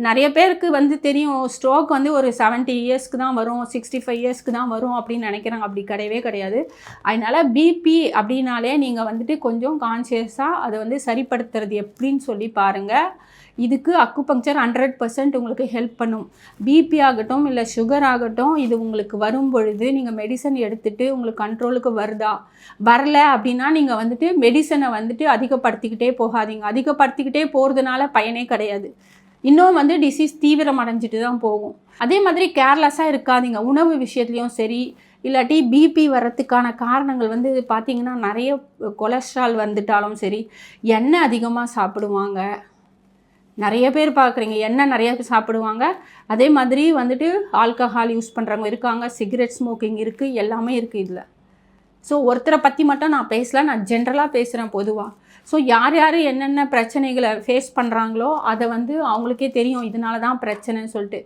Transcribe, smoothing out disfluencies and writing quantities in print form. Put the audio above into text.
நிறைய பேருக்கு வந்து தெரியும் ஸ்ட்ரோக் வந்து ஒரு 70 இயர்ஸ்க்கு தான் வரும், 65 இயர்ஸ்க்கு தான் வரும் அப்படின்னு நினைக்கிறாங்க. அப்படி கிடையவே கிடையாது. அதனால் பிபி அப்படின்னாலே நீங்கள் வந்துட்டு கொஞ்சம் கான்ஷியஸாக அதை வந்து சரிப்படுத்துறது எப்படின்னு சொல்லி பாருங்கள். இதுக்கு அக்குபங்க்சர் 100% உங்களுக்கு ஹெல்ப் பண்ணும். பிபி ஆகட்டும் இல்லை சுகர் ஆகட்டும், இது உங்களுக்கு வரும் பொழுது நீங்கள் மெடிசன் எடுத்துகிட்டு உங்களுக்கு கண்ட்ரோலுக்கு வருதா, வரல அப்படின்னா நீங்கள் வந்துட்டு மெடிசனை வந்துட்டு அதிகப்படுத்திக்கிட்டே போகாதீங்க. அதிகப்படுத்திக்கிட்டே போகிறதுனால பயனே கிடையாது. இன்னும் வந்து டிசீஸ் தீவிரம் அடைஞ்சிட்டு தான் போகும். அதே மாதிரி கேர்லெஸ்ஸாக இருக்காதீங்க. உணவு விஷயத்துலையும் சரி, இல்லாட்டி பிபி வரத்துக்கான காரணங்கள் வந்து பார்த்திங்கன்னா நிறைய கொலஸ்ட்ரால் வந்துட்டாலும் சரி, எண்ணெய் அதிகமாக சாப்பிடுவாங்க. நிறைய பேர் பார்க்குறீங்க எண்ணெய் நிறைய சாப்பிடுவாங்க. அதே மாதிரி வந்துட்டு ஆல்கஹால் யூஸ் பண்ணுறவங்க இருக்காங்க, சிகரெட் ஸ்மோக்கிங் இருக்குது, எல்லாமே இருக்குது இதில். ஸோ ஒருத்தரை பற்றி மட்டும் நான் பேசல, நான் ஜென்ரலாக பேசுகிறேன் பொதுவாக. ஸோ யார் யார் என்னென்ன பிரச்சனைகளை ஃபேஸ் பண்ணுறாங்களோ அதை வந்து அவங்களுக்கே தெரியும் இதனால தான் பிரச்சனைன்னு சொல்லிட்டு.